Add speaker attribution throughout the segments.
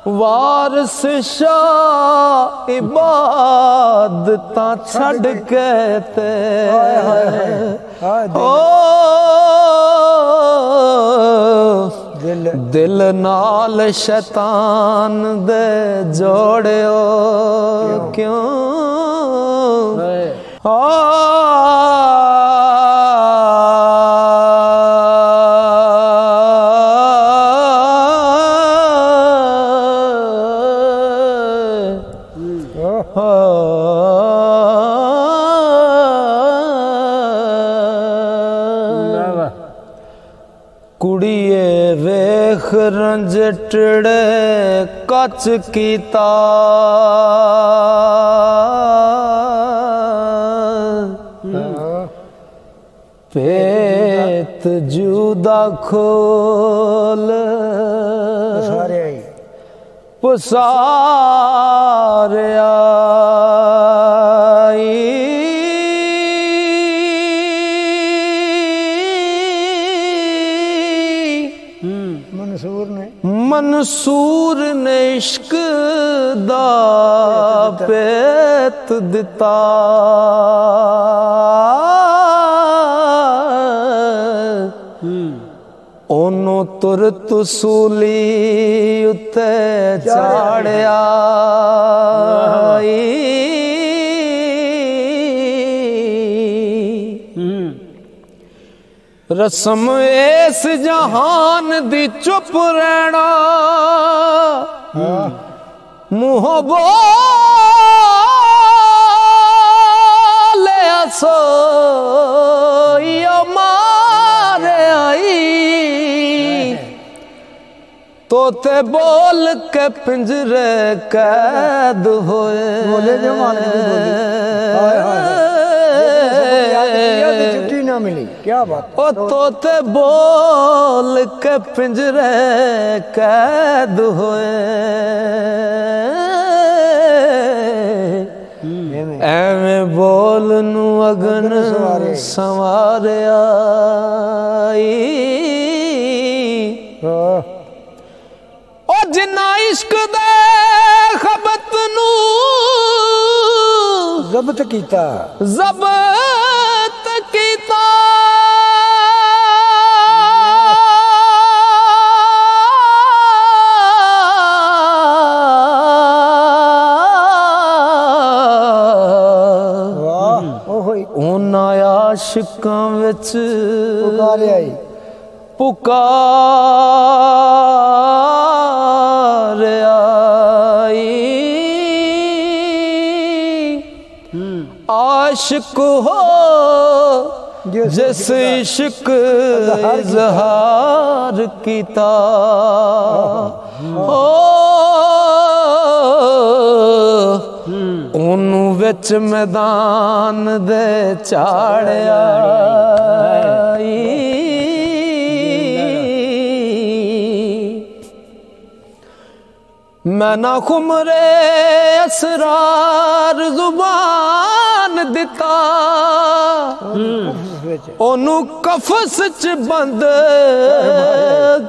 Speaker 1: वारस शाह इबादतां छड़ के ते ओ दिल नाल शैतान दे जोड़ियो क्यों कुड़िए वेख रंजटड़े कच कीता पेत जुदा खोल पसारे आई मंसूर ने इश्क दा पेत दिता ओनू तुरत सूली उत्ते चाड़िया रस्म इस जहान दी चुप रहना मुँह बोले सो मारे आई तोते बोल के पिंजरे कैद होए बोले मिली क्या बात ओ तोते बोल के पिंजरे कैद होए एवें बोल नू अगन संवारे आई ओ जिन्ना इश्क दे खबत नू जब्त कीता आशिकां विच पुकार आई आशिक हो जिस इश्क इज़हार कीता हो ओनू विच मैदान दे चाड़िया मैं ना खुमरे असरार जुबान दिता ओनू कफस च बंद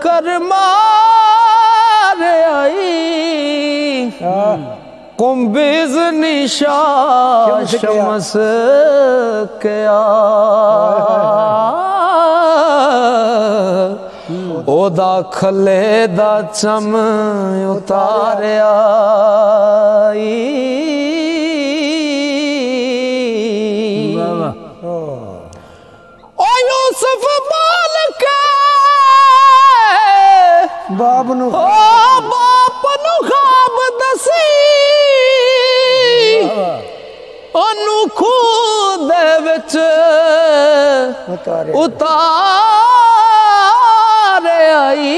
Speaker 1: कर मारे आई कुंबिज निशा शमस क्या ओदा खले दा चम उतारिया ओ यूसुफ बोल के बाप नु खाब दसी ओनू खूह दे विच उतारे आई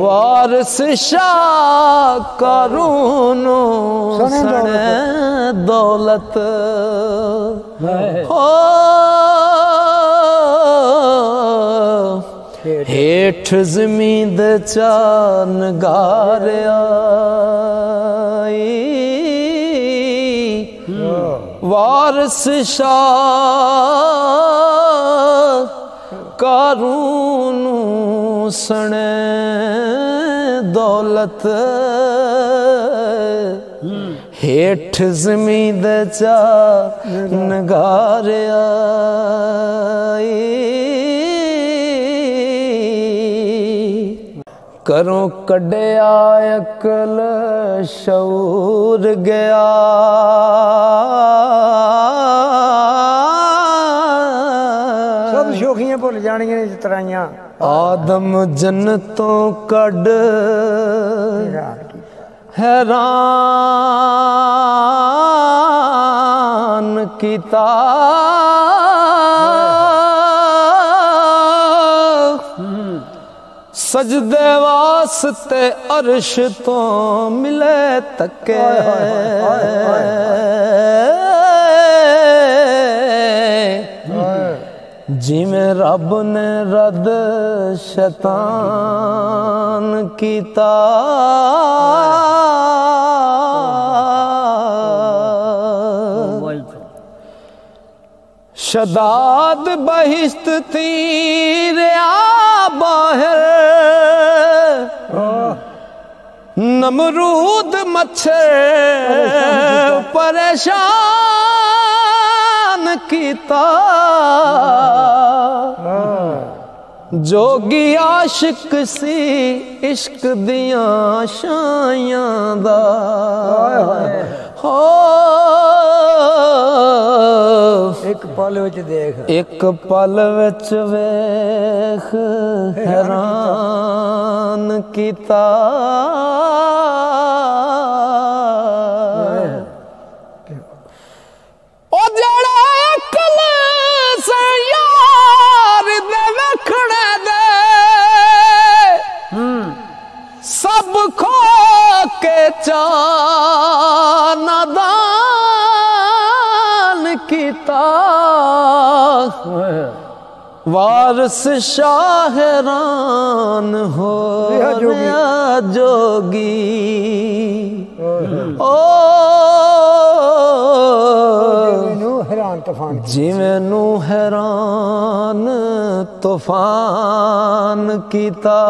Speaker 1: वारस शाह कारून सने दौलत हो हेठ ज़मीन दे चान गारिया वारस शाह कारून सने दौलत हेठ ज़मीं दे चार नगारिया करों कढ़िया अकल शऊर गया
Speaker 2: सब शौखियां भुल जानियां तराइयां
Speaker 1: आदम जन्नतों कढ़ हैरान कीता सजदे वास्ते अर्श तो मिले तके जिमें रब ने रद शैतान कीता शदाद बहिश्त तीर बाहर नमरूद मच्छर परेशान कीता जोगी आशिक सी इश्क दिया शायां दा हो
Speaker 2: एक पल विच देख
Speaker 1: एक पल विच वेख हैरान कीता ओ जड़ा अकल से यार दे वखड़े दे सब खो के नादान कीता वारस शाहरान हो गया जोगी ओ जिवें नू हैरान तूफान कीता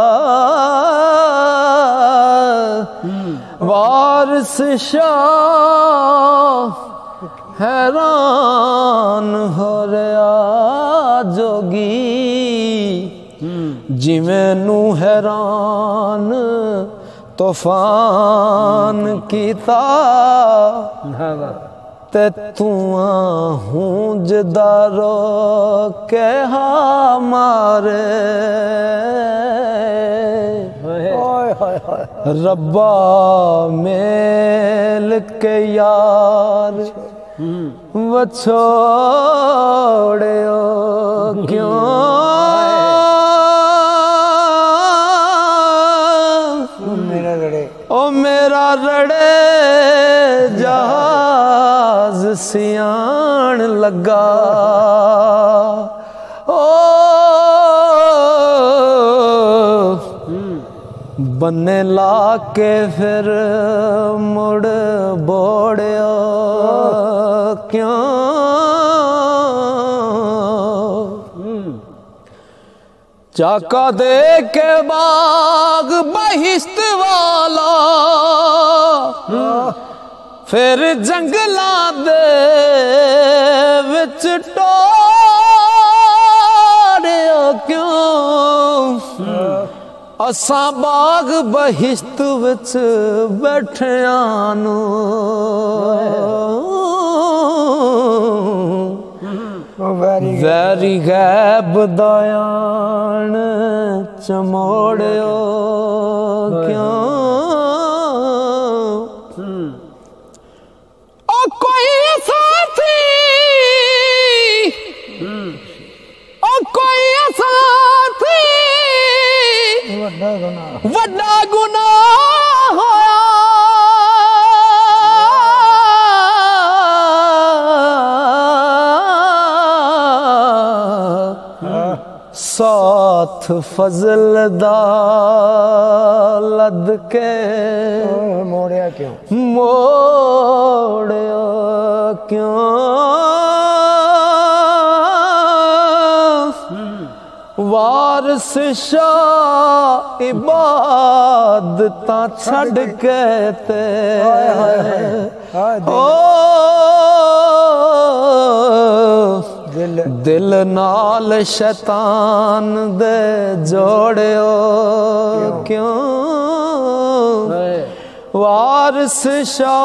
Speaker 1: वारस शाह हैरान हो रहा जोगी जिवें नू हैरान तूफान कीता ते तू हूँ जदारो कहा मारे रब्बा मेल के यार वछोड़ो क्यों ओ मेरा रड़े जहाज सियाण लगा ओ बन्ने ला के फिर मुड़ बोड़ो क्यों चाका दे के बाग बहिश्त वाला फिर जंगला दे विच टोड़ियो क्यों असां बाग बहिश्त विच बैठियां नू वैरी गैब दयान चमोड़ियो क्यों ओ कोई साथी ओ कोई साथी वड्डा गुनाह होया साथ फजल दा लद के
Speaker 2: मोड़िया क्यों
Speaker 1: मोड़िया क्यों वारस शाह इबाद इबादतां छड़ के ते ओ दिल नाल शैतान दे जोड़ियो क्यों वारिस शाह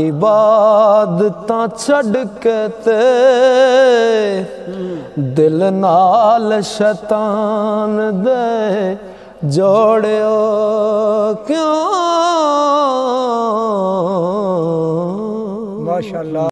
Speaker 1: इबादतां छड़ के ते दिल नाल शैतान दे जोड़ियो क्यों
Speaker 2: माशाअल्लाह।